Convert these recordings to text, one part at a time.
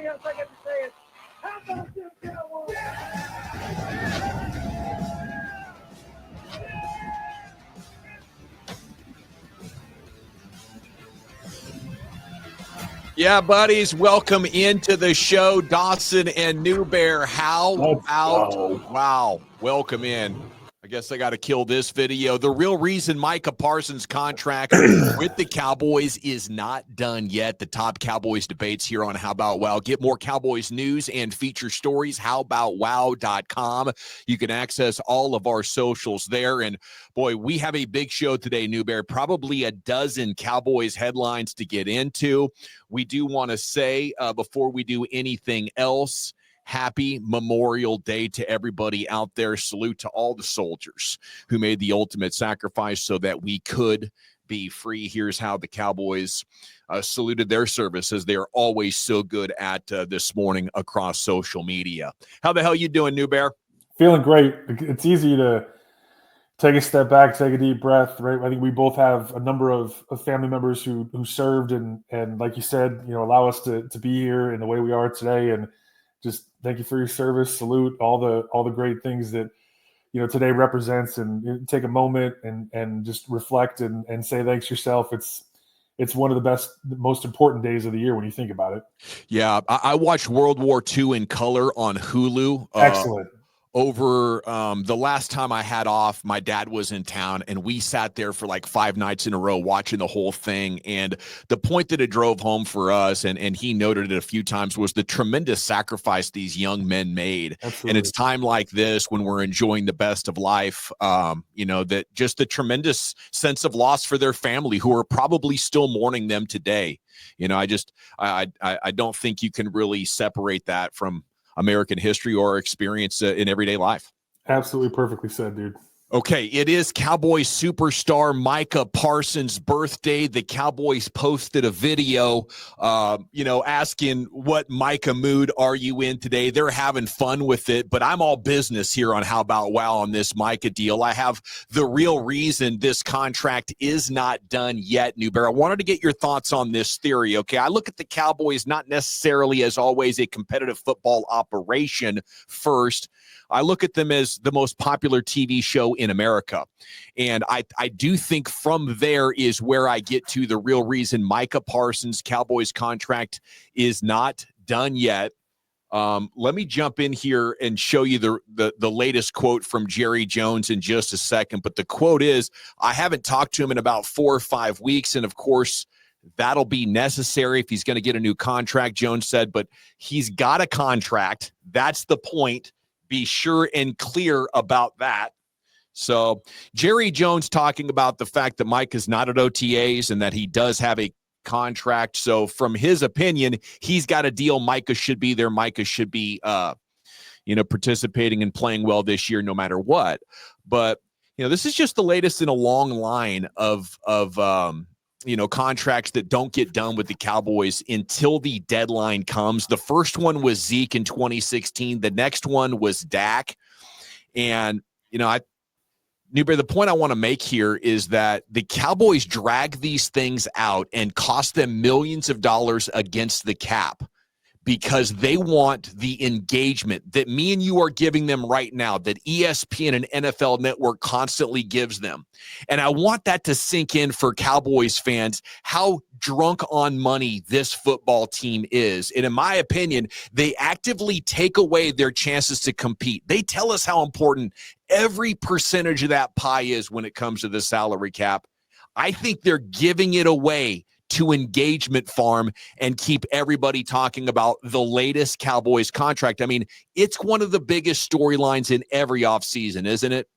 anything else I got to say is, how about them Cowboys? Yeah, buddies, welcome into the show, Dawson and New Bear. How about wow? Welcome in. I guess I got to kill this video. The real reason Micah Parsons' contract with the Cowboys is not done yet. The top Cowboys debates here on How About Wow. Get more Cowboys news and feature stories, howboutwow.com. You can access all of our socials there. And boy, we have a big show today, New Bear. Probably a dozen Cowboys headlines to get into. We do want to say before we do anything else, happy Memorial Day to everybody out there. Salute to all the soldiers who made the ultimate sacrifice so that we could be free. Here's how the Cowboys saluted their services. They're always so good at this morning across social media. How the hell you doing, New Bear? Feeling great. It's easy to take a step back, take a deep breath, right? I think we both have a number of family members who served and like you said, allow us to be here in the way we are today. And just thank you for your service. Salute all the great things that today represents, and take a moment and just reflect and say thanks yourself. It's one of the most important days of the year when you think about it. Yeah, I watched World War II in color on Hulu. Excellent. Over the last time I had off, my dad was in town, and we sat there for like 5 nights in a row watching the whole thing. And the point that it drove home for us, and he noted it a few times, was the tremendous sacrifice these young men made. Absolutely. And it's time like this when we're enjoying the best of life, that just the tremendous sense of loss for their family who are probably still mourning them today. I don't think you can really separate that from American history or experience in everyday life. Absolutely perfectly said, dude. Okay, it is Cowboys superstar Micah Parsons' birthday. The Cowboys posted a video, asking what Micah mood are you in today. They're having fun with it, but I'm all business here on How About Wow on this Micah deal. I have the real reason this contract is not done yet, New Bear. I wanted to get your thoughts on this theory, okay? I look at the Cowboys not necessarily as always a competitive football operation first. I look at them as the most popular TV show in America. And I do think from there is where I get to the real reason Micah Parsons' Cowboys contract is not done yet. Let me jump in here and show you the latest quote from Jerry Jones in just a second. But the quote is, I haven't talked to him in about 4 or 5 weeks. And of course, that'll be necessary if he's going to get a new contract, Jones said. But he's got a contract. That's the point. Be sure and clear about that. So Jerry Jones talking about the fact that Mike is not at OTAs and that he does have a contract. So from his opinion, he's got a deal. Micah should be there. Micah should be, participating and playing well this year, no matter what. But, this is just the latest in a long line of contracts that don't get done with the Cowboys until the deadline comes. The first one was Zeke in 2016. The next one was Dak. And, Newberry, the point I want to make here is that the Cowboys drag these things out and cost them millions of dollars against the cap because they want the engagement that me and you are giving them right now, that ESPN and NFL Network constantly gives them. And I want that to sink in for Cowboys fans, how drunk on money this football team is. And in my opinion, they actively take away their chances to compete. They tell us how important every percentage of that pie is when it comes to the salary cap. I think they're giving it away to engagement farm and keep everybody talking about the latest Cowboys contract. I mean, it's one of the biggest storylines in every offseason, isn't it?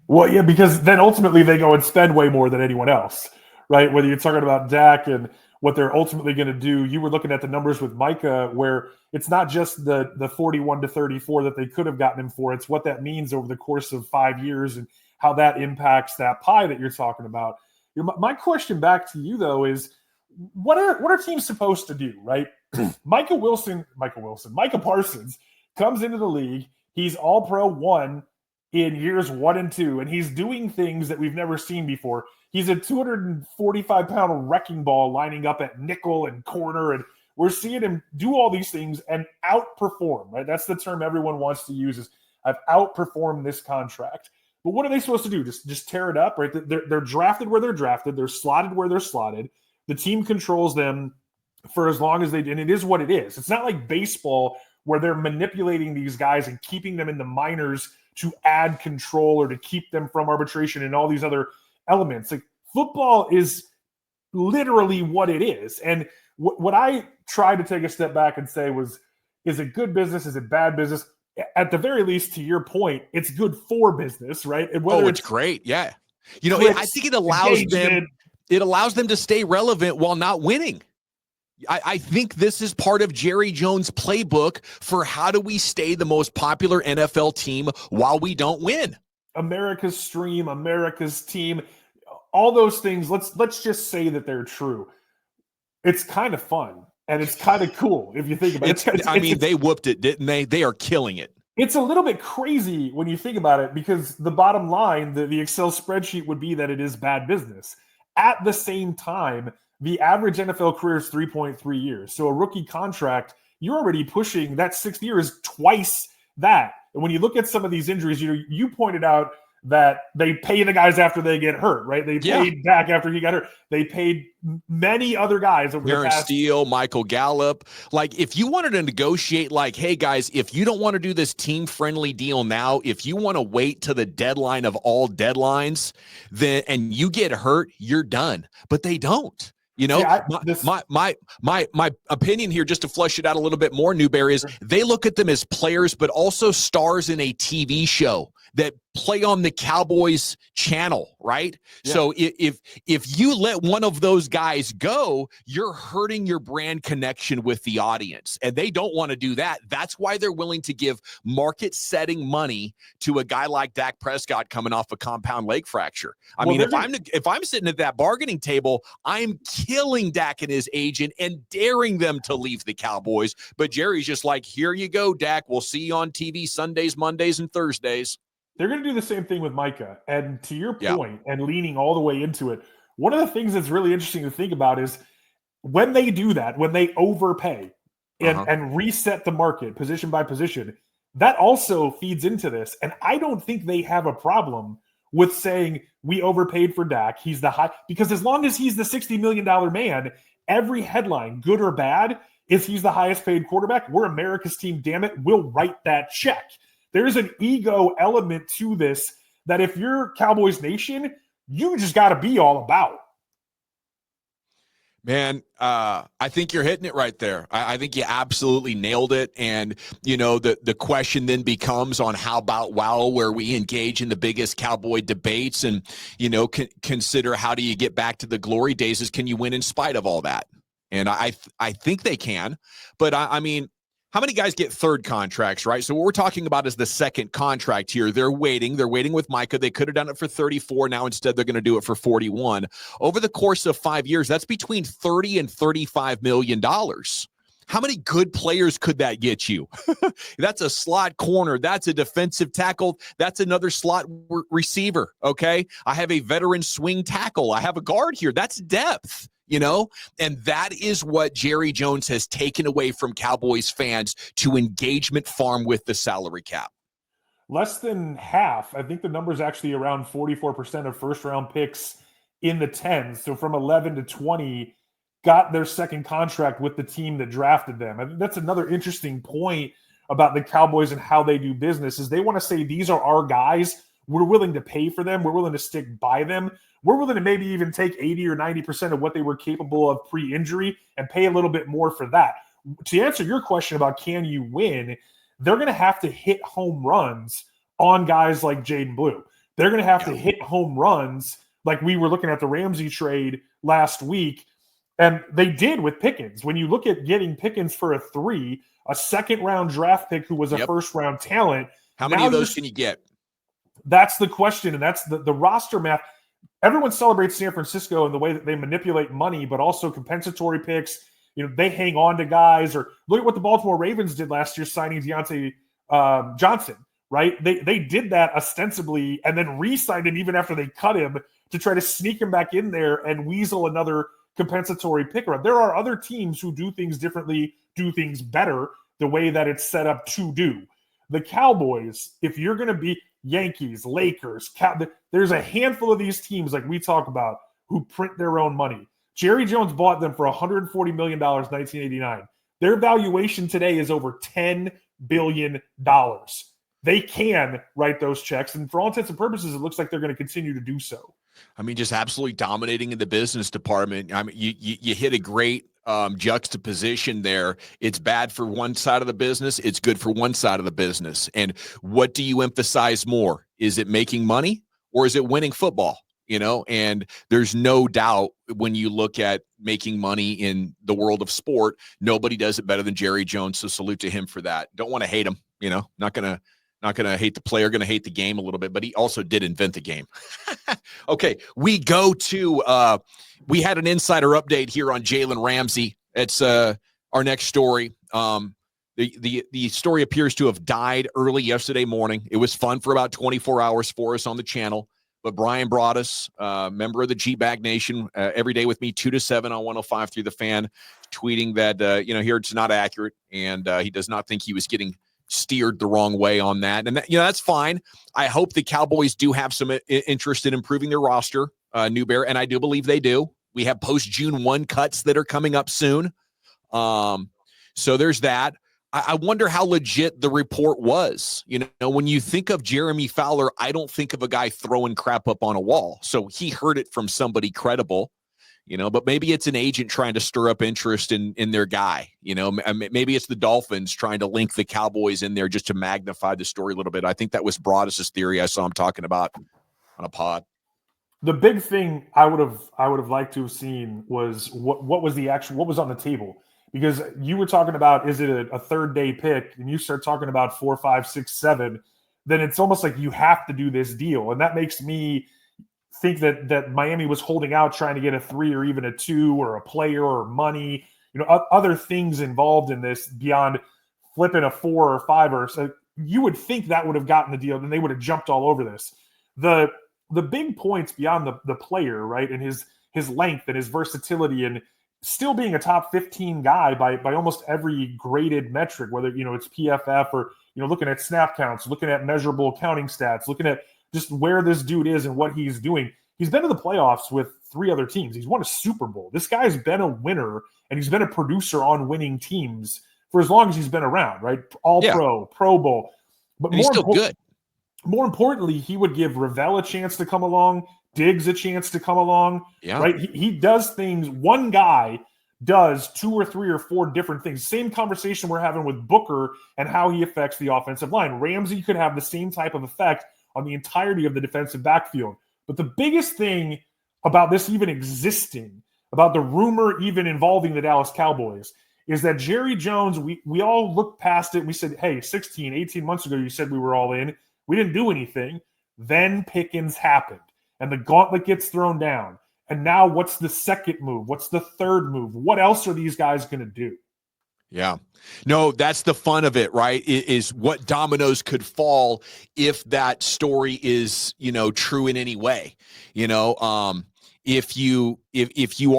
Well, yeah, because then ultimately they go and spend way more than anyone else, right? Whether you're talking about Dak and what they're ultimately going to do. You were looking at the numbers with Micah where it's not just the 41 to 34 that they could have gotten him for. It's what that means over the course of 5 years and how that impacts that pie that you're talking about. My question back to you, though, is what are teams supposed to do, right? Micah Parsons comes into the league. He's All-Pro 1 in years 1 and 2, and he's doing things that we've never seen before. He's a 245-pound wrecking ball lining up at nickel and corner and We're seeing him do all these things and outperform, right? That's the term everyone wants to use is I've outperformed this contract. But what are they supposed to do? Just tear it up, right? They're drafted where they're drafted. They're slotted where they're slotted. The team controls them for as long as they do. And it is what it is. It's not like baseball where they're manipulating these guys and keeping them in the minors to add control or to keep them from arbitration and all these other elements. Like football is literally what it is. And what I tried to take a step back and say was, is it good business? Is it bad business? At the very least, to your point, it's good for business, right? And whether it's great. Yeah. You know, clicks, I think it allows them to stay relevant while not winning. I think this is part of Jerry Jones' playbook for how do we stay the most popular NFL team while we don't win. America's stream, America's team, all those things. Let's just say that they're true. It's kind of fun and it's kind of cool if you think about it. They whooped it, didn't they? They are killing it. It's a little bit crazy when you think about it because the bottom line, the Excel spreadsheet would be that it is bad business. At the same time, the average NFL career is 3.3 years. So a rookie contract, you're already pushing that 6th year is twice that. And when you look at some of these injuries, you pointed out that they pay the guys after they get hurt, right? They paid Dak after he got hurt. They paid many other guys over Aaron the past. Steele, Michael Gallup. Like, if you wanted to negotiate, like, hey, guys, if you don't want to do this team-friendly deal now, if you want to wait to the deadline of all deadlines, then and you get hurt, you're done. But they don't. You know, my opinion here, just to flush it out a little bit more, Newberry, is they look at them as players, but also stars in a TV show that play on the Cowboys channel, right? Yeah. So if you let one of those guys go, you're hurting your brand connection with the audience, and they don't want to do that. That's why they're willing to give market-setting money to a guy like Dak Prescott coming off a compound leg fracture. If I'm sitting at that bargaining table, I'm killing Dak and his agent and daring them to leave the Cowboys. But Jerry's just like, here you go, Dak. We'll see you on TV Sundays, Mondays, and Thursdays. They're going to do the same thing with Micah. And to your point, and leaning all the way into it, one of the things that's really interesting to think about is when they do that, when they overpay and reset the market position by position, that also feeds into this. And I don't think they have a problem with saying we overpaid for Dak. He's the high, because as long as he's the $60 million man, every headline, good or bad, is he's the highest paid quarterback. We're America's team, damn it. We'll write that check. There's an ego element to this that if you're Cowboys Nation, you just got to be all about. Man, I think you're hitting it right there. I think you absolutely nailed it. And, you know, the question then becomes on How About Wow, where we engage in the biggest Cowboy debates and, you know, consider how do you get back to the glory days is can you win in spite of all that? And I think they can. But, I mean, how many guys get third contracts, right? So what we're talking about is the second contract here. They're waiting with Micah. They could have done it for 34. Now instead they're going to do it for 41. Over the course of 5 years, that's between $30 and $35 million. How many good players could that get you? That's a slot corner. That's a defensive tackle. That's another slot receiver, okay? I have a veteran swing tackle. I have a guard here. That's depth. You know, and that is what Jerry Jones has taken away from Cowboys fans to engagement farm with the salary cap. Less than half. I think the number is actually around 44% of first round picks in the 10s. So from 11 to 20 got their second contract with the team that drafted them. I think that's another interesting point about the Cowboys and how they do business is they want to say, these are our guys. We're willing to pay for them. We're willing to stick by them. We're willing to maybe even take 80 or 90% of what they were capable of pre-injury and pay a little bit more for that. To answer your question about can you win, they're going to have to hit home runs on guys like Jaden Blue. They're going to have to hit home runs like we were looking at the Ramsey trade last week, and they did with Pickens. When you look at getting Pickens for a 3, a second-round draft pick who was a first-round talent. How many of those can you get? That's the question, and that's the roster math. Everyone celebrates San Francisco and the way that they manipulate money, but also compensatory picks. You know, they hang on to guys. Or look at what the Baltimore Ravens did last year, signing Deontay Johnson, right? They did that ostensibly and then re-signed him even after they cut him to try to sneak him back in there and weasel another compensatory pick around. There are other teams who do things differently, do things better the way that it's set up to do. The Cowboys, if you're going to be Yankees, Lakers, there's a handful of these teams like we talk about who print their own money. Jerry Jones bought them for $140 million in 1989. Their valuation today is over $10 billion. They can write those checks, and for all intents and purposes, it looks like they're going to continue to do so. I mean, just absolutely dominating in the business department. I mean, you hit a great juxtaposition there. It's bad for one side of the business. It's good for one side of the business. And what do you emphasize more? Is it making money or is it winning football? You know, and there's no doubt when you look at making money in the world of sport, nobody does it better than Jerry Jones. So salute to him for that. Don't want to hate him, you know, not gonna hate the player, gonna hate the game a little bit, but he also did invent the game. Okay, we go to we had an insider update here on Jalen Ramsey. It's our next story. The story appears to have died early yesterday morning. It was fun for about 24 hours for us on the channel. But Brian Broaddus, member of the G-Bag Nation, every day with me, 2 to 7 on 105 through the fan, tweeting that, here it's not accurate, and he does not think he was getting steered the wrong way on that. And, that's fine. I hope the Cowboys do have some interest in improving their roster, New Bear, and I do believe they do. We have post-June 1 cuts that are coming up soon. So there's that. I wonder how legit the report was. You know, when you think of Jeremy Fowler, I don't think of a guy throwing crap up on a wall. So he heard it from somebody credible, but maybe it's an agent trying to stir up interest in their guy. Maybe it's the Dolphins trying to link the Cowboys in there just to magnify the story a little bit. I think that was Broaddus' theory I saw him talking about on a pod. The big thing I would have liked to have seen was what was on the table. Because you were talking about, is it a third day pick, and you start talking about 4, 5, 6, 7, then it's almost like you have to do this deal. And that makes me think that Miami was holding out, trying to get a 3 or even a 2 or a player or money, other things involved in this beyond flipping a 4 or 5 or so. You would think that would have gotten the deal, then they would have jumped all over this. The big points beyond the player, right, and his length and his versatility and still being a top 15 guy by almost every graded metric, whether, it's PFF or, looking at snap counts, looking at measurable counting stats, looking at just where this dude is and what he's doing. He's been to the playoffs with 3 other teams. He's won a Super Bowl. This guy's been a winner, and he's been a producer on winning teams for as long as he's been around, right? All-Pro, Pro Bowl. But he's still good. More importantly, he would give Ravel a chance to come along, Diggs a chance to come along, right? He does things. One guy does 2 or 3 or 4 different things. Same conversation we're having with Booker and how he affects the offensive line. Ramsey could have the same type of effect on the entirety of the defensive backfield. But the biggest thing about this even existing, about the rumor even involving the Dallas Cowboys, is that Jerry Jones, we all looked past it. We said, hey, 16, 18 months ago, you said we were all in. We didn't do anything. Then Pickens happened. And the gauntlet gets thrown down. And now what's the second move? What's the third move? What else are these guys going to do? Yeah. No, that's the fun of it, right? Is what dominoes could fall if that story is, true in any way. If you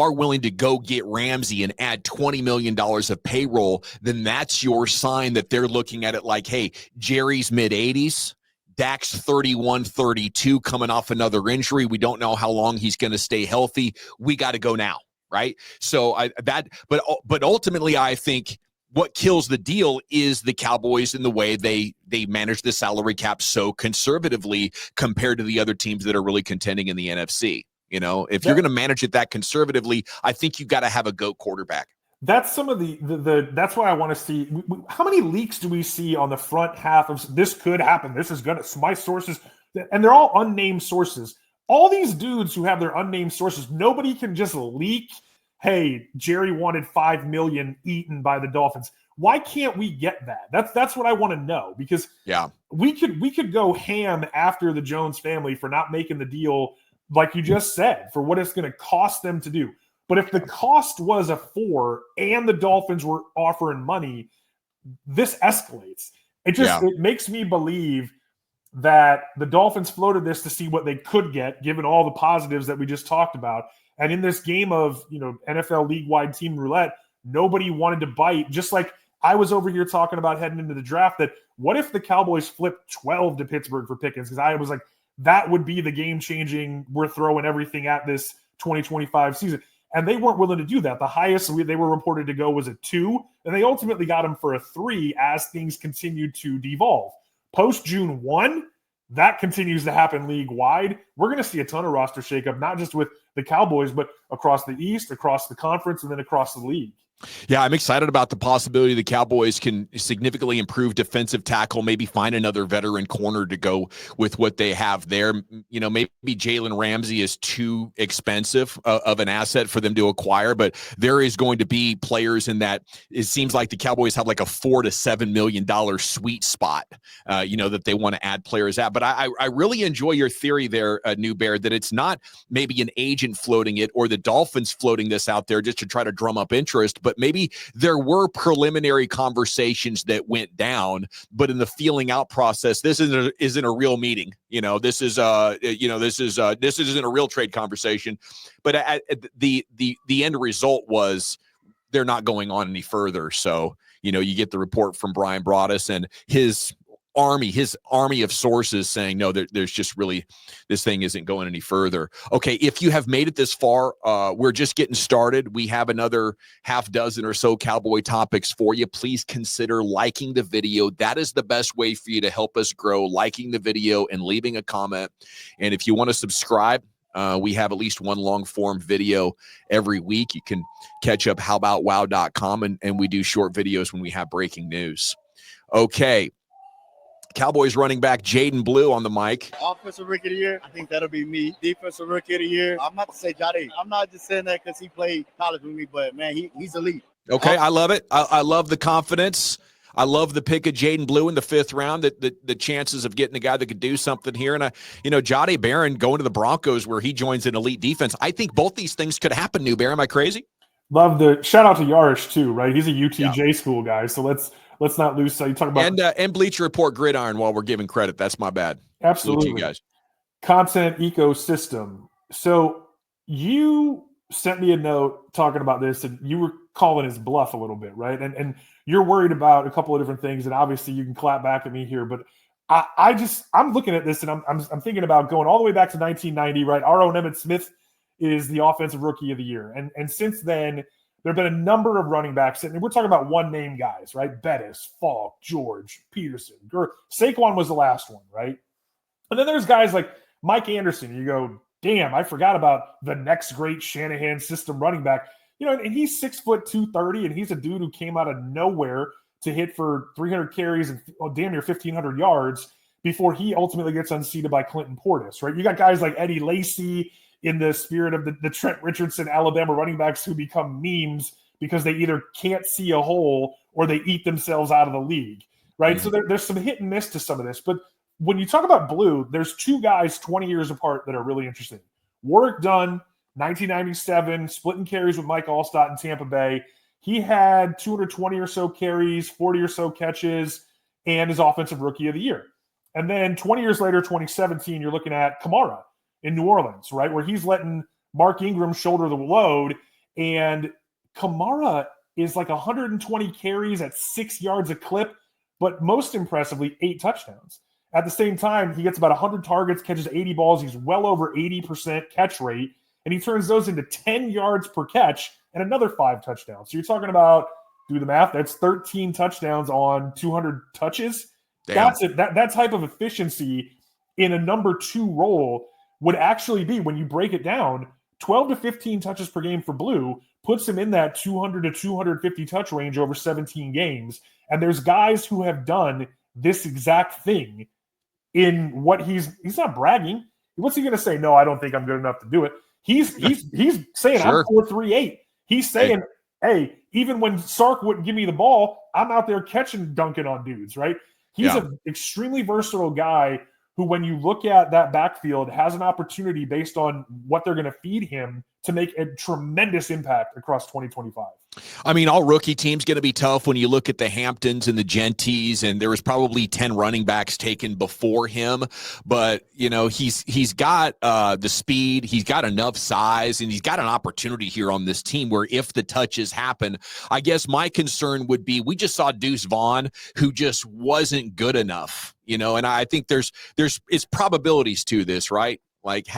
are willing to go get Ramsey and add $20 million of payroll, then that's your sign that they're looking at it like, hey, Jerry's mid-80s. Dak's 31, 32, coming off another injury. We don't know how long he's going to stay healthy. We got to go now, right? So but ultimately, I think what kills the deal is the Cowboys and the way they manage the salary cap so conservatively compared to the other teams that are really contending in the NFC. If you're going to manage it that conservatively, I think you've got to have a GOAT quarterback. That's some of the that's why I want to see how many leaks do we see on the front half of this could happen. This is going to, my sources, and they're all unnamed sources. All these dudes who have their unnamed sources, nobody can just leak, hey, Jerry wanted $5 million eaten by the Dolphins. Why can't we get that? That's what I want to know, because we could go ham after the Jones family for not making the deal, like you just said, for what it's going to cost them to do. But if the cost was a 4 and the Dolphins were offering money, this escalates. It makes me believe that the Dolphins floated this to see what they could get, given all the positives that we just talked about. And in this game of, NFL league-wide team roulette, nobody wanted to bite. Just like I was over here talking about heading into the draft, that what if the Cowboys flipped 12 to Pittsburgh for Pickens? Because I was like, that would be the game-changing, we're throwing everything at this 2025 season. And they weren't willing to do that. The highest they were reported to go was a 2, and they ultimately got him for a 3 as things continued to devolve. Post June 1, that continues to happen league-wide. We're going to see a ton of roster shakeup, not just with the Cowboys, but across the East, across the conference, and then across the league. Yeah, I'm excited about the possibility the Cowboys can significantly improve defensive tackle, maybe find another veteran corner to go with what they have there. Maybe Jalen Ramsey is too expensive of an asset for them to acquire, but there is going to be players in that. It seems like the Cowboys have like a $4 to $7 million sweet spot, that they want to add players at. But I really enjoy your theory there, New Bear, that it's not maybe an agent floating it or the Dolphins floating this out there just to try to drum up interest, but maybe there were preliminary conversations that went down, but in the feeling out process, this isn't a real meeting. This isn't a real trade conversation. But the end result was they're not going on any further. So, you get the report from Brian Broaddus and his army of sources saying, no, there's just really, this thing isn't going any further. Okay, if you have made it this far, we're just getting started. We have another half dozen or so Cowboy topics for you. Please consider liking the video. That is the best way for you to help us grow, liking the video and leaving a comment. And if you want to subscribe, we have at least one long form video every week. You can catch up howboutwow.com, and we do short videos when we have breaking news. Okay. Cowboys running back Jaden Blue on the mic. Offensive Rookie of the Year, I think that'll be me. Defensive Rookie of the Year, I'm about to say Jade. I'm not just saying that because he played college with me, but, man, he's elite. Okay, I love it. I love the confidence. I love the pick of Jaden Blue in the 5th round, the chances of getting a guy that could do something here. And, Jade Barron going to the Broncos where he joins an elite defense. I think both these things could happen, New Bear. Am I crazy? Love the shout out to Yarish, too, right? He's a UTJ school guy, so let's not lose sight. You talk about and Bleacher Report Gridiron while we're giving credit. That's my bad. Absolutely, you guys. Content ecosystem. So you sent me a note talking about this, and you were calling his bluff a little bit, right? And you're worried about a couple of different things, and obviously you can clap back at me here, but I'm looking at this, and I'm thinking about going all the way back to 1990, right? R.O. Emmitt Smith is the offensive rookie of the year, and since then. There have been a number of running backs, and we're talking about one-name guys, right? Bettis, Falk, George, Peterson. Saquon was the last one, right? And then there's guys like Mike Anderson. You go, damn, I forgot about the next great Shanahan system running back. And he's 6 foot 230, and he's a dude who came out of nowhere to hit for 300 carries and damn near 1,500 yards before he ultimately gets unseated by Clinton Portis, right? You got guys like Eddie Lacy, in the spirit of the Trent Richardson Alabama running backs who become memes because they either can't see a hole or they eat themselves out of the league, right? Mm-hmm. So there's some hit and miss to some of this. But when you talk about Blue, there's 2 guys 20 years apart that are really interesting. Warwick Dunn, 1997, splitting carries with Mike Allstott in Tampa Bay. He had 220 or so carries, 40 or so catches, and his offensive rookie of the year. And then 20 years later, 2017, you're looking at Kamara in New Orleans, right, where he's letting Mark Ingram shoulder the load, and Kamara is like 120 carries at 6 yards a clip, but most impressively, 8 touchdowns. At the same time, he gets about 100 targets, catches 80 balls. He's well over 80% catch rate, and he turns those into 10 yards per catch and another 5 touchdowns. So you're talking about, do the math, that's 13 touchdowns on 200 touches. Damn. That's it. That type of efficiency in a number 2 role would actually be, when you break it down, 12 to 15 touches per game for Blue puts him in that 200 to 250 touch range over 17 games. And there's guys who have done this exact thing in what he's not bragging. What's he going to say? No, I don't think I'm good enough to do it. He's saying, sure. I'm 4.38. He's saying, hey, even when Sark wouldn't give me the ball, I'm out there catching, dunking on dudes, right? He's an extremely versatile guy who, when you look at that backfield, has an opportunity based on what they're going to feed him to make a tremendous impact across 2025. I mean, all rookie teams going to be tough when you look at the Hamptons and the Genties, and there was probably 10 running backs taken before him. But, you know, he's got the speed, he's got enough size, and he's got an opportunity here on this team where if the touches happen, I guess my concern would be we just saw Deuce Vaughn, who just wasn't good enough, you know, and I think there's it's probabilities to this, right? Like,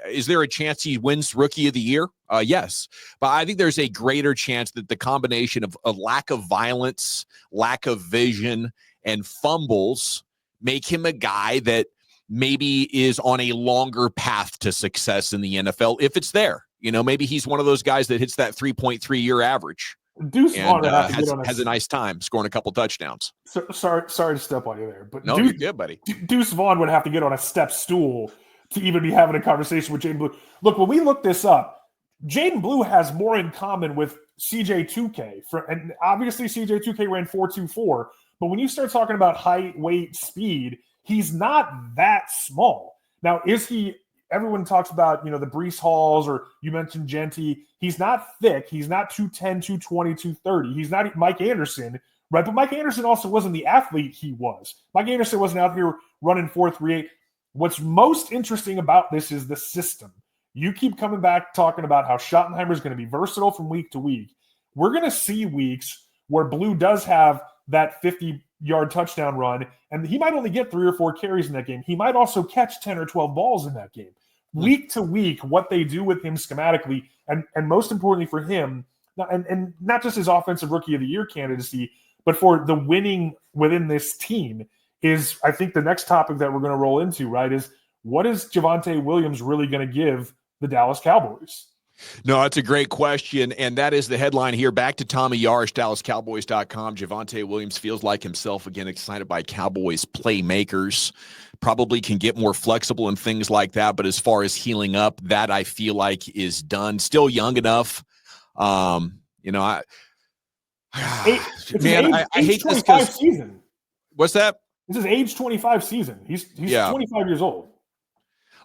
is there a chance he wins Rookie of the Year? Yes. But I think there's a greater chance that the combination of a lack of violence, lack of vision, and fumbles make him a guy that maybe is on a longer path to success in the NFL if it's there. You know, maybe he's one of those guys that hits that 3.3 year average. Deuce and Vaughn has a nice time scoring a couple touchdowns. So, sorry to step on you there, but no, you're good, buddy. Deuce Vaughn would have to get on a step stool to even be having a conversation with Jaden Blue. Look, when we look this up, Jaden Blue has more in common with CJ2K. And obviously CJ2K ran 4.24, but when you start talking about height, weight, speed, he's not that small. Now, is he – everyone talks about, you know, the Breece Halls, or you mentioned Genty. He's not thick. He's not 210, 220, 230. He's not Mike Anderson, right? But Mike Anderson also wasn't the athlete he was. Mike Anderson wasn't out here running 4.38. What's most interesting about this is the system. You keep coming back talking about how Schottenheimer is going to be versatile from week to week. We're going to see weeks where Blue does have that 50-yard touchdown run, and he might only get 3 or 4 carries in that game. He might also catch 10 or 12 balls in that game. Week to week, what they do with him schematically, and most importantly for him, and not just his offensive rookie of the year candidacy, but for the winning within this team, is, I think, the next topic that we're going to roll into, right, is what is Javonte Williams really going to give the Dallas Cowboys? No, that's a great question, and that is the headline here. Back to Tommy Yarsh, DallasCowboys.com. Javonte Williams feels like himself again, excited by Cowboys playmakers. Probably can get more flexible and things like that, but as far as healing up, that I feel like is done. Still young enough. You know, I hate this because season. What's that? This is age 25 season. He's 25 years old.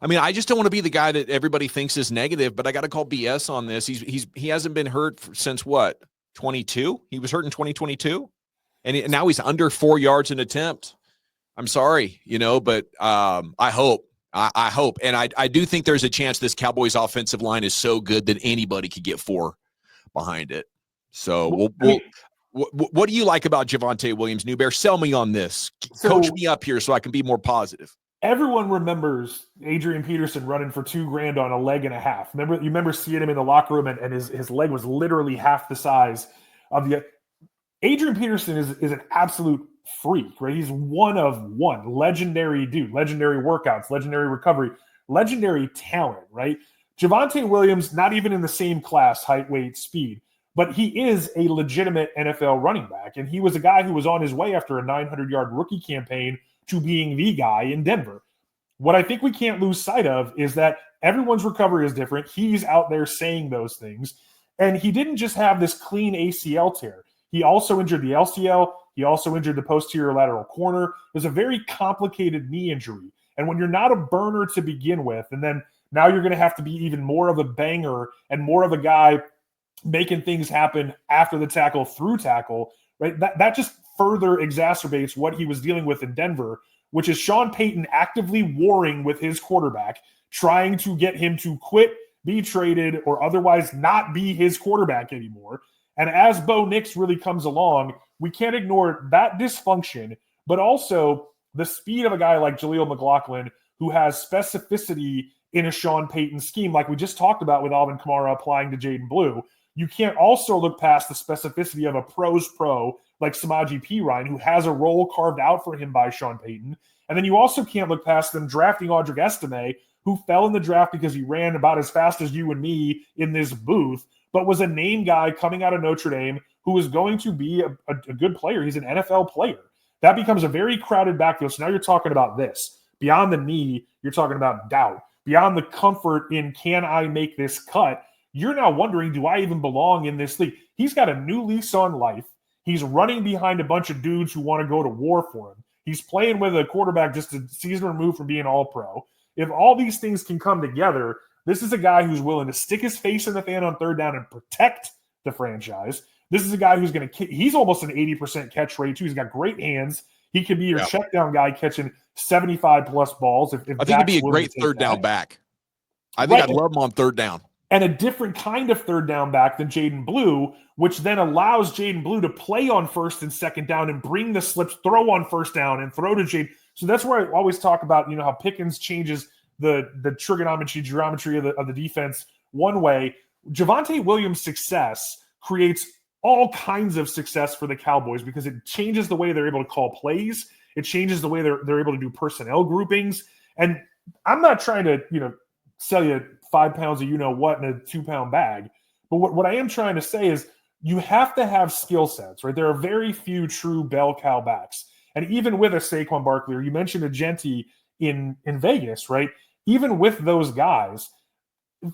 I mean, I just don't want to be the guy that everybody thinks is negative, but I got to call BS on this. He hasn't been hurt since what, 22? He was hurt in 2022, and now he's under 4 yards an attempt. I'm sorry, you know, but I hope, and I do think there's a chance this Cowboys offensive line is so good that anybody could get 4 behind it. So what do you like about Javonte Williams, New Bear? Sell me on this. Coach me up here so I can be more positive. Everyone remembers Adrian Peterson running for $2,000 on a leg and a half. You remember seeing him in the locker room, and his leg was literally half the size of the. Adrian Peterson is an absolute freak, right? He's one of one. Legendary dude, legendary workouts, legendary recovery, legendary talent, right? Javonte Williams, not even in the same class, height, weight, speed, but he is a legitimate NFL running back. And he was a guy who was on his way after a 900-yard rookie campaign to being the guy in Denver. What I think we can't lose sight of is that everyone's recovery is different. He's out there saying those things. And he didn't just have this clean ACL tear. He also injured the LCL. He also injured the posterior lateral corner. It was a very complicated knee injury. And when you're not a burner to begin with, and then now you're going to have to be even more of a banger and more of a guy making things happen after the tackle, through tackle, right? That just further exacerbates what he was dealing with in Denver, which is Sean Payton actively warring with his quarterback, trying to get him to quit, be traded, or otherwise not be his quarterback anymore. And as Bo Nix really comes along, we can't ignore that dysfunction, but also the speed of a guy like Jaleel McLaughlin, who has specificity in a Sean Payton scheme, like we just talked about with Alvin Kamara applying to Jaden Blue. You can't also look past the specificity of a pro's pro like Samaje Perine, who has a role carved out for him by Sean Payton. And then you also can't look past them drafting Audric Estime, who fell in the draft because he ran about as fast as you and me in this booth, but was a name guy coming out of Notre Dame who is going to be a good player. He's an NFL player. That becomes a very crowded backfield. So now you're talking about this. Beyond the knee, you're talking about doubt. Beyond the comfort in, can I make this cut? You're now wondering, do I even belong in this league? He's got a new lease on life. He's running behind a bunch of dudes who want to go to war for him. He's playing with a quarterback just a season removed from being all-pro. If all these things can come together, this is a guy who's willing to stick his face in the fan on third down and protect the franchise. This is a guy who's going to – he's almost an 80% catch rate, too. He's got great hands. He could be your check down guy catching 75-plus balls. If I think he'd be a great third down back. I think I'd love him on third down. And a different kind of third down back than Jaden Blue, which then allows Jaden Blue to play on first and second down and bring the slips, throw on first down, and throw to Jaden. So that's where I always talk about, how Pickens changes the geometry of the defense one way. Javonte Williams' success creates all kinds of success for the Cowboys because it changes the way they're able to call plays. It changes the way they're able to do personnel groupings. And I'm not trying to, sell you 5 pounds of what in a 2-pound bag. But what I am trying to say is you have to have skill sets, right? There are very few true bell cow backs. And even with a Saquon Barkley, or you mentioned a Genti in Vegas, right? Even with those guys,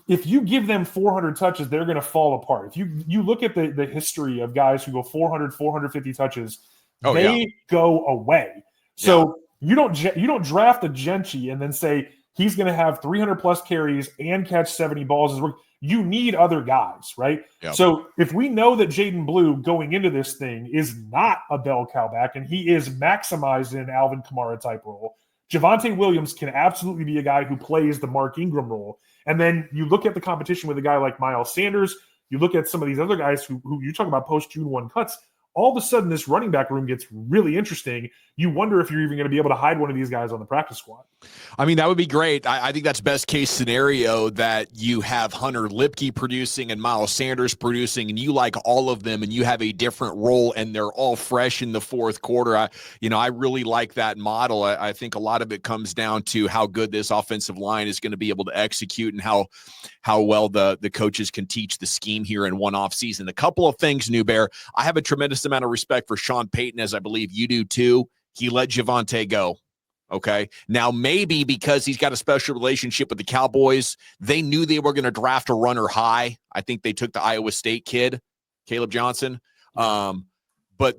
if you give them 400 touches, they're going to fall apart. If you look at the history of guys who go 400, 450 touches, they go away. So you don't draft a Genti and then say he's going to have 300 plus carries and catch 70 balls. You need other guys, right? Yep. So if we know that Jaden Blue going into this thing is not a bell cow back and he is maximized in an Alvin Kamara type role, Javonte Williams can absolutely be a guy who plays the Mark Ingram role. And then you look at the competition with a guy like Miles Sanders, you look at some of these other guys who you talk about post-June 1 cuts, all of a sudden this running back room gets really interesting. You wonder if you're even going to be able to hide one of these guys on the practice squad. I mean, that would be great. I think that's best case scenario that you have Hunter Lipke producing and Miles Sanders producing, and you like all of them, and you have a different role, and they're all fresh in the fourth quarter. I really like that model. I think a lot of it comes down to how good this offensive line is going to be able to execute and how well the coaches can teach the scheme here in one off season. A couple of things, New Bear. I have a tremendous amount of respect for Sean Payton, as I believe you do too. He let Javonte go. Okay. Now, maybe because he's got a special relationship with the Cowboys, they knew they were going to draft a runner high. I think they took the Iowa State kid, Caleb Johnson. But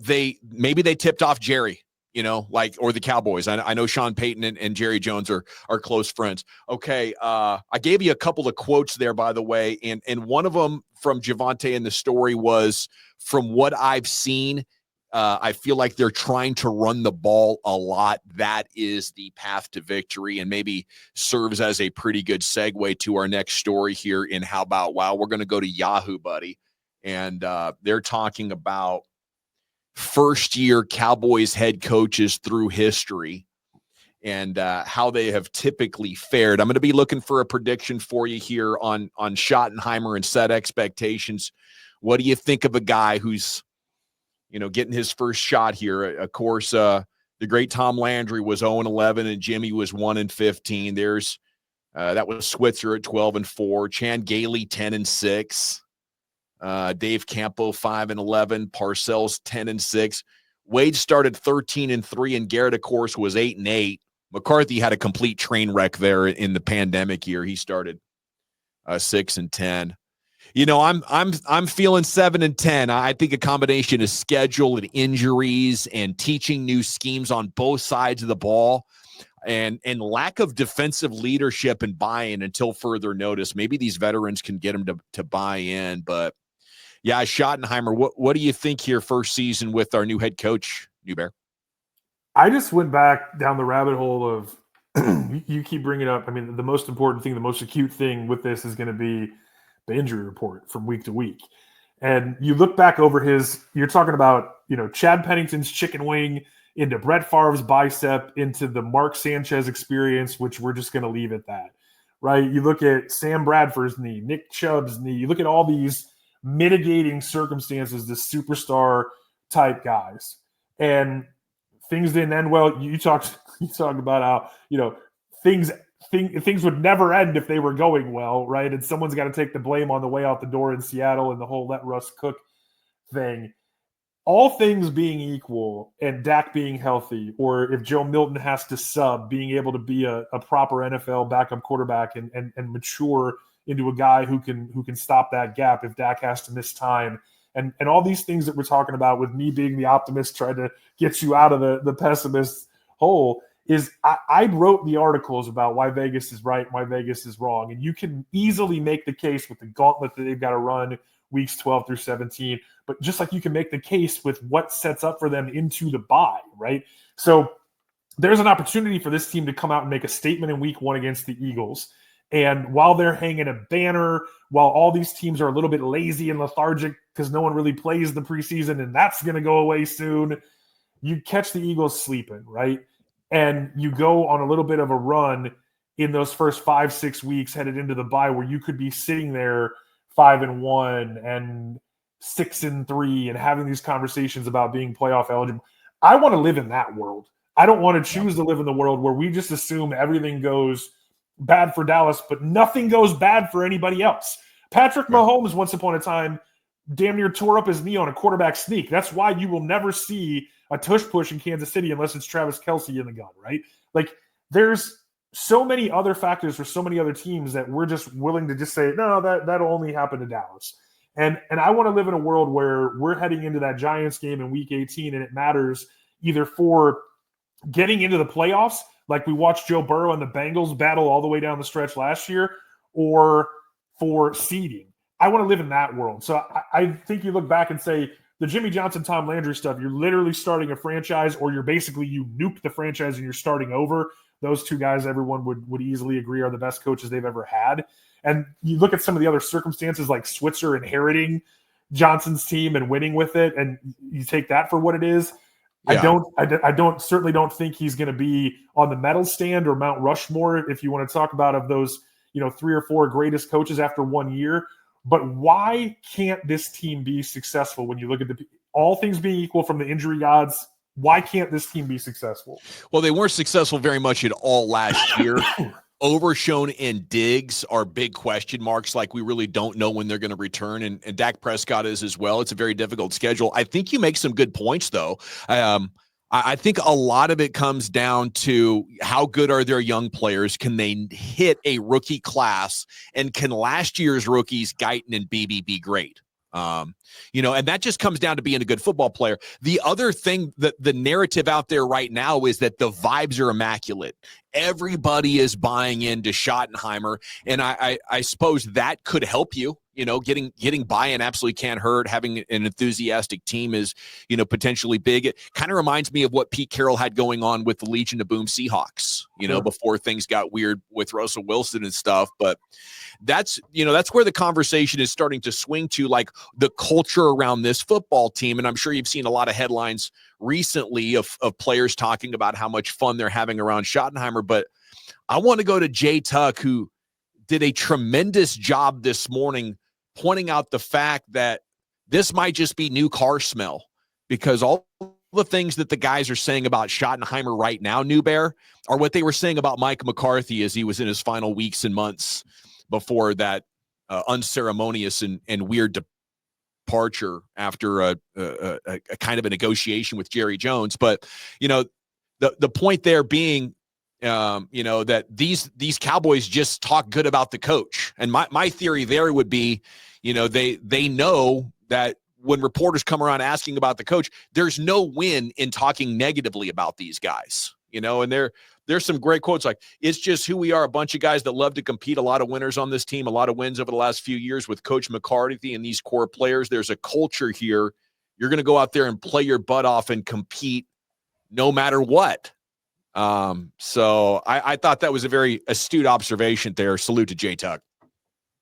maybe they tipped off Jerry, or the Cowboys. I know Sean Payton and Jerry Jones are close friends. Okay. I gave you a couple of quotes there, by the way. And one of them from Javonte in the story was, from what I've seen, I feel like they're trying to run the ball a lot. That is the path to victory, and maybe serves as a pretty good segue to our next story here in How About Wow. We're going to go to Yahoo, buddy, and they're talking about first-year Cowboys head coaches through history and how they have typically fared. I'm going to be looking for a prediction for you here on Schottenheimer and set expectations. What do you think of a guy who's getting his first shot here? Of course, the great Tom Landry was 0-11 and Jimmy was 1-15. There's that was Switzer at 12-4, Chan Gailey 10-6, Dave Campo 5-11, Parcells 10-6. Wade started 13-3, and Garrett, of course, was 8-8. McCarthy had a complete train wreck there in the pandemic year. He started 6-10. I'm feeling 7-10. I think a combination of schedule and injuries and teaching new schemes on both sides of the ball and lack of defensive leadership and buy-in until further notice. Maybe these veterans can get them to buy in. But, yeah, Schottenheimer, what do you think here first season with our new head coach, New Bear? I just went back down the rabbit hole of you keep bringing up. I mean, the most important thing, the most acute thing with this is going to be the injury report from week to week. And you look back over you're talking about, Chad Pennington's chicken wing into Brett Favre's bicep into the Mark Sanchez experience, which we're just going to leave at that, right? You look at Sam Bradford's knee, Nick Chubb's knee, you look at all these mitigating circumstances, the superstar type guys, and things didn't end well. You talk about how, things would never end if they were going well, right? And someone's got to take the blame on the way out the door in Seattle and the whole let Russ cook thing. All things being equal and Dak being healthy, or if Joe Milton has to sub, being able to be a proper NFL backup quarterback and mature into a guy who can stop that gap if Dak has to miss time. And all these things that we're talking about, with me being the optimist, trying to get you out of the pessimist whole is I wrote the articles about why Vegas is right and why Vegas is wrong. And you can easily make the case with the gauntlet that they've got to run weeks 12 through 17, but just like you can make the case with what sets up for them into the bye, right? So there's an opportunity for this team to come out and make a statement in week 1 against the Eagles. And while they're hanging a banner, while all these teams are a little bit lazy and lethargic because no one really plays the preseason and that's going to go away soon, you catch the Eagles sleeping, right? And you go on a little bit of a run in those first 5-6 weeks headed into the bye where you could be sitting there 5-1 and 6-3 and having these conversations about being playoff eligible. I want to live in that world. I don't want to choose to live in the world where we just assume everything goes bad for Dallas, but nothing goes bad for anybody else. Patrick Mahomes, once upon a time, damn near tore up his knee on a quarterback sneak. That's why you will never see a tush push in Kansas City unless it's Travis Kelce in the gun, right? Like, there's so many other factors for so many other teams that we're just willing to just say, no, that'll only happen to Dallas. And I want to live in a world where we're heading into that Giants game in week 18 and it matters either for getting into the playoffs, like we watched Joe Burrow and the Bengals battle all the way down the stretch last year, or for seeding. I want to live in that world. So I think you look back and say the Jimmy Johnson, Tom Landry stuff, you're literally starting a franchise, or you nuke the franchise and you're starting over. Those two guys, everyone would easily agree are the best coaches they've ever had. And you look at some of the other circumstances like Switzer inheriting Johnson's team and winning with it, and you take that for what it is. Yeah. I certainly don't think he's going to be on the medal stand or Mount Rushmore if you want to talk about of those, 3 or 4 greatest coaches after 1 year. But why can't this team be successful when you look at all things being equal from the injury odds? Why can't this team be successful? Well, they weren't successful very much at all last year. Overshown and Diggs are big question marks. Like, we really don't know when they're going to return, and Dak Prescott is as well. It's a very difficult schedule. I think you make some good points, though. I think a lot of it comes down to how good are their young players? Can they hit a rookie class? And can last year's rookies, Guyton and Beebe, be great? And that just comes down to being a good football player. The other thing that the narrative out there right now is that the vibes are immaculate. Everybody is buying into Schottenheimer, and I suppose that could help you. Getting buy-in absolutely can't hurt. Having an enthusiastic team is, potentially big. It kind of reminds me of what Pete Carroll had going on with the Legion of Boom Seahawks, before things got weird with Russell Wilson and stuff. But that's where the conversation is starting to swing to, like, the culture around this football team. And I'm sure you've seen a lot of headlines recently of players talking about how much fun they're having around Schottenheimer. But I want to go to Jay Tuck, who did a tremendous job this morning pointing out the fact that this might just be new car smell, because all the things that the guys are saying about Schottenheimer right now, New Bear, are what they were saying about Mike McCarthy as he was in his final weeks and months before that unceremonious and weird departure after a kind of a negotiation with Jerry Jones. But, the point there being, that these Cowboys just talk good about the coach. And my theory there would be, they know that when reporters come around asking about the coach, there's no win in talking negatively about these guys, and there's some great quotes like, it's just who we are, a bunch of guys that love to compete, a lot of winners on this team, a lot of wins over the last few years with Coach McCarthy and these core players. There's a culture here. You're going to go out there and play your butt off and compete no matter what. So I thought that was a very astute observation there. Salute to Jay Tuck.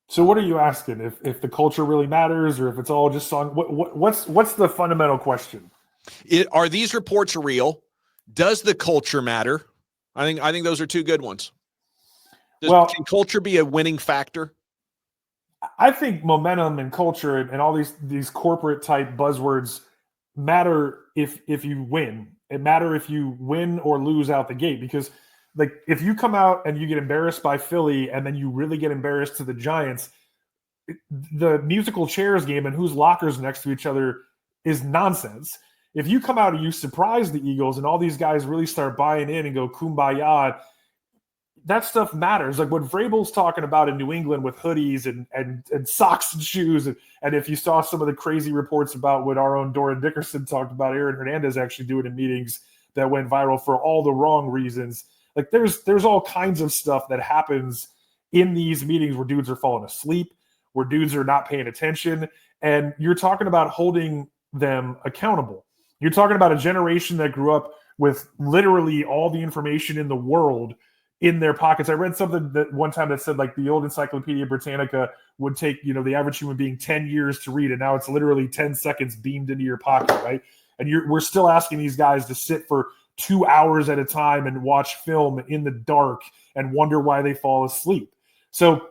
So what are you asking? If the culture really matters, or if it's all just song? What's the fundamental question? Are these reports real? Does the culture matter? I think those are two good ones. Can culture be a winning factor? I think momentum and culture and all these corporate type buzzwords matter if you win. It matter if you win or lose out the gate, because, like, if you come out and you get embarrassed by Philly and then you really get embarrassed to the Giants, the musical chairs game and whose lockers next to each other is nonsense. If you come out and you surprise the Eagles and all these guys really start buying in and go kumbaya, that stuff matters. Like what Vrabel's talking about in New England with hoodies and socks and shoes. And if you saw some of the crazy reports about what our own Doran Dickerson talked about, Aaron Hernandez actually doing in meetings that went viral for all the wrong reasons. Like there's all kinds of stuff that happens in these meetings where dudes are falling asleep, where dudes are not paying attention, and you're talking about holding them accountable. You're talking about a generation that grew up with literally all the information in the world in their pockets. I read something that one time that said like the old Encyclopedia Britannica would take, the average human being 10 years to read, and now it's literally 10 seconds beamed into your pocket, right? And we're still asking these guys to sit for 2 hours at a time and watch film in the dark and wonder why they fall asleep. So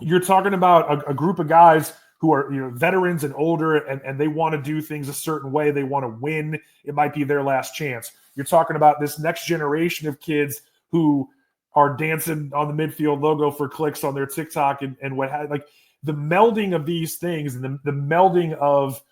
you're talking about a group of guys who are veterans and older, and they want to do things a certain way. They want to win. It might be their last chance. You're talking about this next generation of kids who are dancing on the midfield logo for clicks on their TikTok and what have, like the melding of these things and the melding of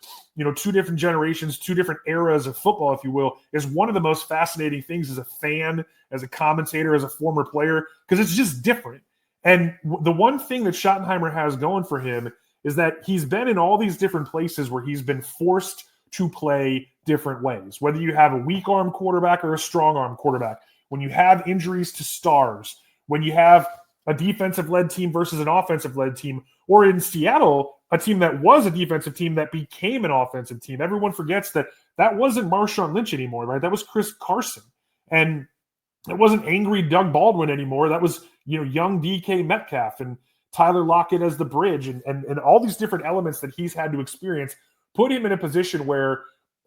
two different generations, two different eras of football, if you will, is one of the most fascinating things as a fan, as a commentator, as a former player, because it's just different. And the one thing that Schottenheimer has going for him is that he's been in all these different places where he's been forced to play different ways, whether you have a weak arm quarterback or a strong arm quarterback, when you have injuries to stars, when you have a defensive-led team versus an offensive-led team, or in Seattle, a team that was a defensive team that became an offensive team. Everyone forgets that wasn't Marshawn Lynch anymore, right? That was Chris Carson. And it wasn't angry Doug Baldwin anymore. That was, young DK Metcalf and Tyler Lockett as the bridge and all these different elements that he's had to experience put him in a position where,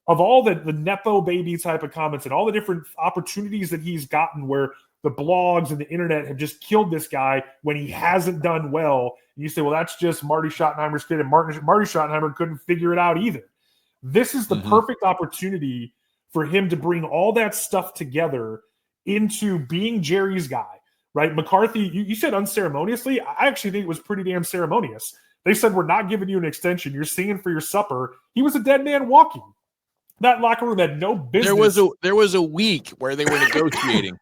of all the Nepo baby type of comments and all the different opportunities that he's gotten where the blogs and the internet have just killed this guy when he hasn't done well, and you say, well, that's just Marty Schottenheimer's kid, and Marty Schottenheimer couldn't figure it out either. This is the perfect opportunity for him to bring all that stuff together into being Jerry's guy, right? McCarthy, you said unceremoniously. I actually think it was pretty damn ceremonious. They said, we're not giving you an extension. You're singing for your supper. He was a dead man walking. That locker room had no business. There was a week where they were negotiating.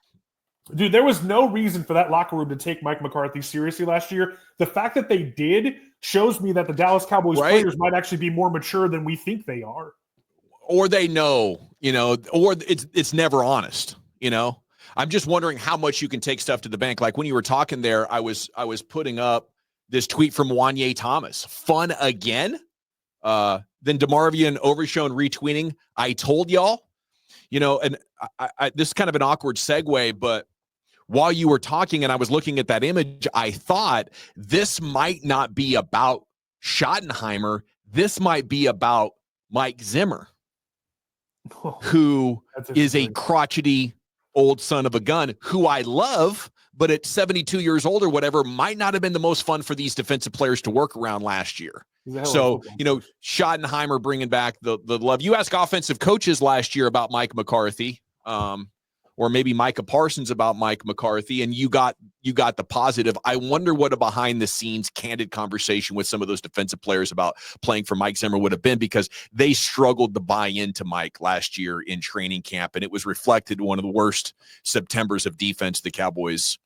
Dude, there was no reason for that locker room to take Mike McCarthy seriously last year. The fact that they did shows me that the Dallas Cowboys players might actually be more mature than we think they are. Or they know, or it's never honest, I'm just wondering how much you can take stuff to the bank. Like when you were talking there, I was putting up this tweet from Wanye Thomas. Fun again? Then DeMarvion Overshown retweeting, I told y'all, and I this is kind of an awkward segue, but while you were talking and I was looking at that image, I thought this might not be about Schottenheimer. This might be about Mike Zimmer, who is a crotchety old son of a gun who I love, but at 72 years old or whatever, might not have been the most fun for these defensive players to work around last year. So, Schottenheimer bringing back the love. You ask offensive coaches last year about Mike McCarthy, or maybe Micah Parsons about Mike McCarthy, and you got the positive. I wonder what a behind-the-scenes candid conversation with some of those defensive players about playing for Mike Zimmer would have been, because they struggled to buy into Mike last year in training camp, and it was reflected in one of the worst Septembers of defense the Cowboys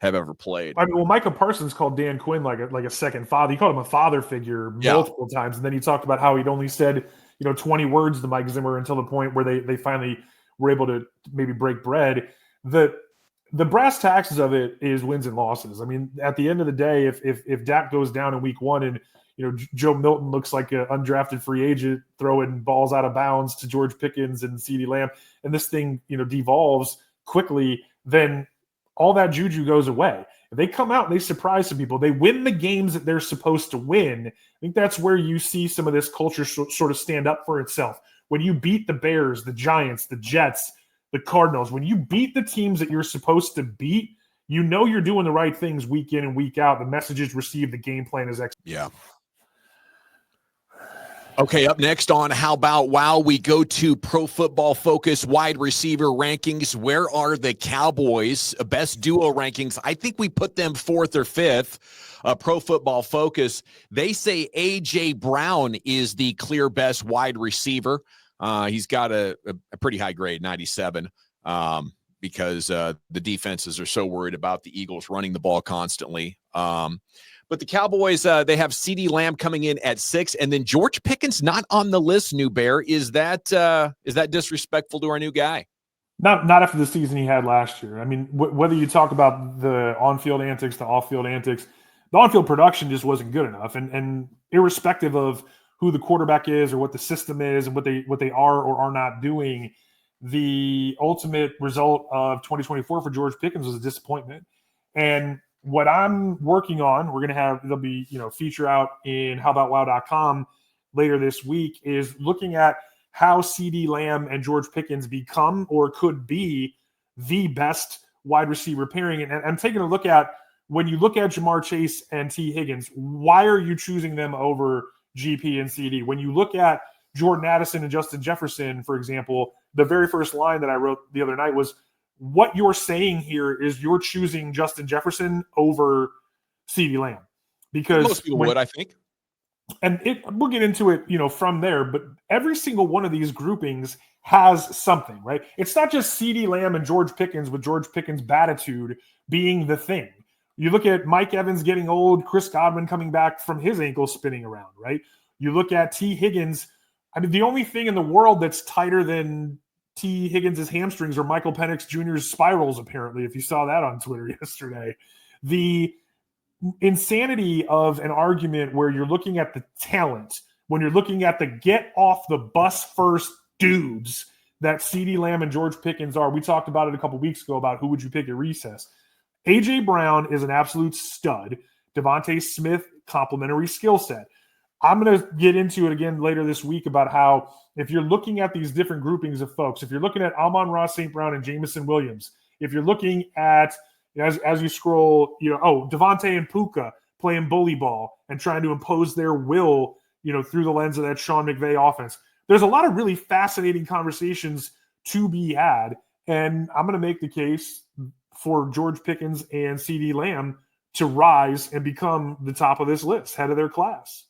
have ever played. I mean, well, Micah Parsons called Dan Quinn like a second father. He called him a father figure multiple times, and then he talked about how he'd only said 20 words to Mike Zimmer until the point where they finally were able to maybe break bread. The brass taxes of it is wins and losses. I mean, at the end of the day, if Dak goes down in week one and Joe Milton looks like an undrafted free agent throwing balls out of bounds to George Pickens and CeeDee Lamb, and this thing devolves quickly, then all that juju goes away. If they come out and they surprise some people, they win the games that they're supposed to win, I think that's where you see some of this culture sort of stand up for itself. When you beat the Bears, the Giants, the Jets, the Cardinals, when you beat the teams that you're supposed to beat, you're doing the right things week in and week out. The messages received, the game plan is excellent. Yeah. Okay, up next on How About Wow, we go to Pro Football Focus wide receiver rankings. Where are the Cowboys? Best duo rankings. I think we put them 4th or 5th. Pro Football Focus, they say A.J. Brown is the clear best wide receiver. He's got a pretty high grade, 97, because the defenses are so worried about the Eagles running the ball constantly. But the Cowboys, they have CeeDee Lamb coming in at 6, and then George Pickens not on the list, New Bear. Is that disrespectful to our new guy? Not after the season he had last year. I mean, whether you talk about the on-field antics, the off-field antics, the on-field production just wasn't good enough. And irrespective of who the quarterback is or what the system is and what they are or are not doing, the ultimate result of 2024 for George Pickens was a disappointment. And what I'm working on, there'll be, feature out in howboutwow.com later this week, is looking at how CeeDee Lamb and George Pickens become or could be the best wide receiver pairing. And I'm taking a look at, when you look at Jamar Chase and T. Higgins, why are you choosing them over GP and CD? When you look at Jordan Addison and Justin Jefferson, for example, the very first line that I wrote the other night was, what you're saying here is you're choosing Justin Jefferson over CeeDee Lamb. Because most people would, I think. And we'll get into it, from there, but every single one of these groupings has something, right? It's not just CeeDee Lamb and George Pickens with George Pickens' batitude being the thing. You look at Mike Evans getting old, Chris Godwin coming back from his ankle spinning around, right? You look at T. Higgins. I mean, the only thing in the world that's tighter than T. Higgins' hamstrings are Michael Penix Jr.'s spirals, apparently, if you saw that on Twitter yesterday. The insanity of an argument where you're looking at the talent, when you're looking at the get off the bus first dudes that CeeDee Lamb and George Pickens are. We talked about it a couple weeks ago about who would you pick at recess. A.J. Brown is an absolute stud. Devontae Smith, complementary skill set. I'm going to get into it again later this week about how if you're looking at these different groupings of folks, if you're looking at Amon-Ra St. Brown and Jameson Williams, if you're looking at, as you scroll, Devontae and Puka playing bully ball and trying to impose their will, through the lens of that Sean McVay offense. There's a lot of really fascinating conversations to be had, and I'm going to make the case for George Pickens and CeeDee Lamb to rise and become the top of this list, head of their class.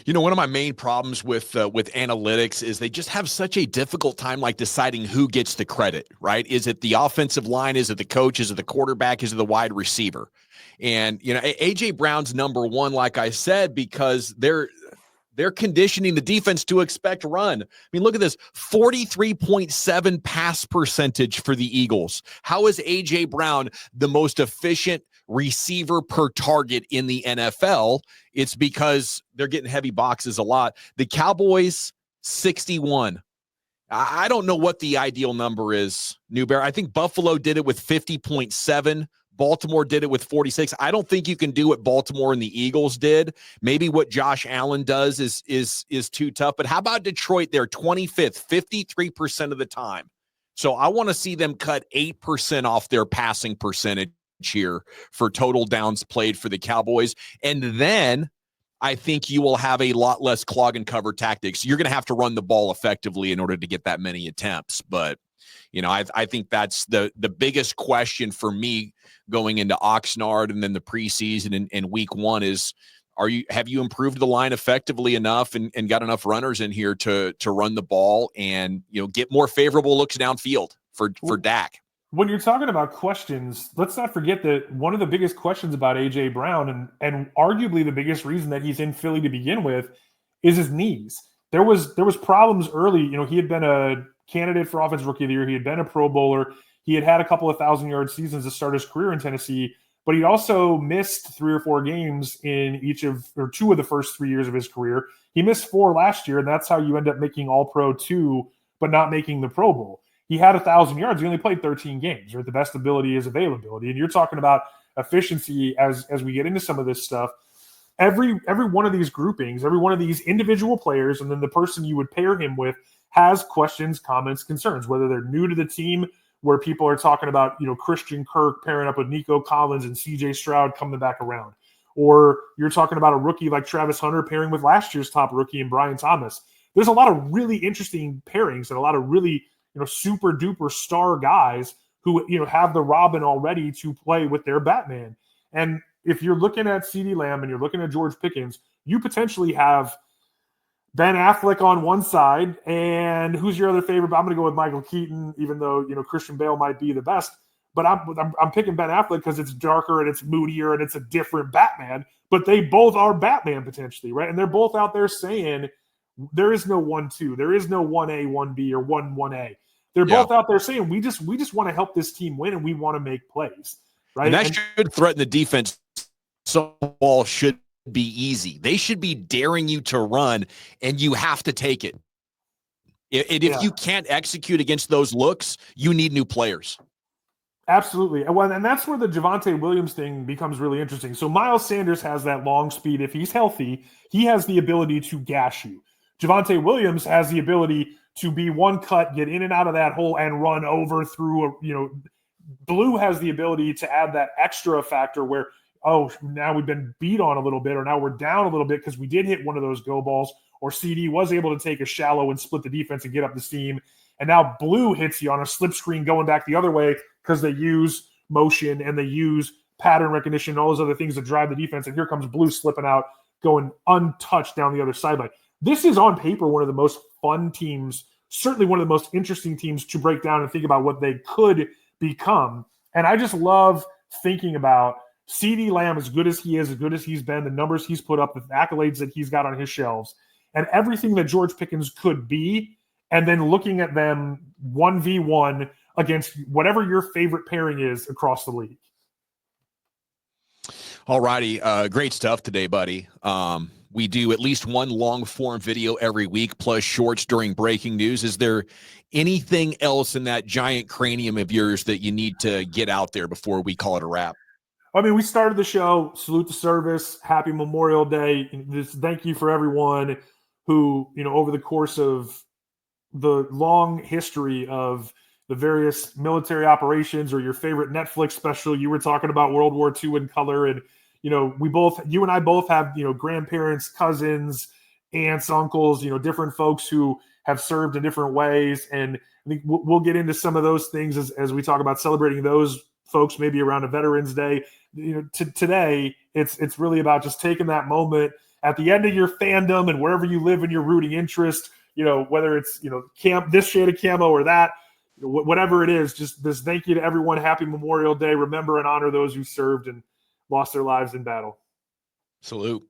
One of my main problems with analytics is they just have such a difficult time deciding who gets the credit, right? Is it the offensive line? Is it the coach? Is it the quarterback? Is it the wide receiver? And, A.J. Brown's number one, like I said, because they're conditioning the defense to expect run. I mean, look at this, 43.7 pass percentage for the Eagles. How is A.J. Brown the most efficient receiver per target in the NFL? It's because they're getting heavy boxes a lot. The Cowboys, 61. I don't know what the ideal number is, Newbear. I think Buffalo did it with 50.7. Baltimore did it with 46. I don't think you can do what Baltimore and the Eagles did. Maybe what Josh Allen does is too tough. But how about Detroit? They're 25th, 53% of the time. So I want to see them cut 8% off their passing percentage here for total downs played for the Cowboys. And then I think you will have a lot less clog and cover tactics. You're going to have to run the ball effectively in order to get that many attempts. But, I think that's the biggest question for me going into Oxnard and then the preseason and week one is, have you improved the line effectively enough and got enough runners in here to run the ball and, get more favorable looks downfield for Dak? When you're talking about questions, let's not forget that one of the biggest questions about A.J. Brown and arguably the biggest reason that he's in Philly to begin with is his knees. There was problems early. He had been a candidate for Offensive Rookie of the Year. He had been a Pro Bowler. He had a couple of 1,000-yard seasons to start his career in Tennessee, but he also missed 3 or 4 games in two of the first 3 years of his career. He missed 4 last year, and that's how you end up making All-Pro 2, but not making the Pro Bowl. He had 1,000 yards. He only played 13 games, right? The best ability is availability. And you're talking about efficiency as we get into some of this stuff. Every one of these groupings, every one of these individual players, and then the person you would pair him with has questions, comments, concerns, whether they're new to the team, where people are talking about, Christian Kirk pairing up with Nico Collins and CJ Stroud coming back around. Or you're talking about a rookie like Travis Hunter pairing with last year's top rookie and Brian Thomas. There's a lot of really interesting pairings and a lot of really, super duper star guys who, have the Robin already to play with their Batman. And if you're looking at CeeDee Lamb and you're looking at George Pickens, you potentially have Ben Affleck on one side, and who's your other favorite? I'm going to go with Michael Keaton, even though, Christian Bale might be the best. But I'm picking Ben Affleck because it's darker and it's moodier and it's a different Batman. But they both are Batman potentially, right? And they're both out there saying there is no 1-2. There is no 1A, 1B, or 1A. They're Yeah. both out there saying, we just want to help this team win and we want to make plays. Right. And that should threaten the defense. So ball should be easy. They should be daring you to run, and you have to take it. And if you can't execute against those looks, you need new players. Absolutely. Well, and that's where the Javonte Williams thing becomes really interesting. So Miles Sanders has that long speed. If he's healthy, he has the ability to gash you. Javonte Williams has the ability to be one cut, get in and out of that hole, and run over through Blue has the ability to add that extra factor where, now we've been beat on a little bit, or now we're down a little bit because we did hit one of those go balls, or CD was able to take a shallow and split the defense and get up the seam. And now Blue hits you on a slip screen going back the other way because they use motion and they use pattern recognition and all those other things that drive the defense. And here comes Blue slipping out, going untouched down the other sideline. This is on paper one of the most fun teams, certainly one of the most interesting teams to break down and think about what they could become. And I just love thinking about CeeDee Lamb, as good as he is, as good as he's been, the numbers he's put up, the accolades that he's got on his shelves, and everything that George Pickens could be, and then looking at them 1v1 against whatever your favorite pairing is across the league. All righty. Great stuff today, buddy. We do at least one long-form video every week, plus shorts during breaking news. Is there anything else in that giant cranium of yours that you need to get out there before we call it a wrap? I mean, we started the show, salute the service, happy Memorial Day. Thank you for everyone who, over the course of the long history of the various military operations or your favorite Netflix special, you were talking about World War II in color. And, you and I both have, grandparents, cousins, aunts, uncles, different folks who have served in different ways. And I think we'll get into some of those things as we talk about celebrating those folks, maybe around a Veterans Day. Today, it's really about just taking that moment at the end of your fandom and wherever you live in your rooting interest, whether it's, this shade of camo or that, whatever it is, just this thank you to everyone. Happy Memorial Day. Remember and honor those who served and lost their lives in battle. Salute.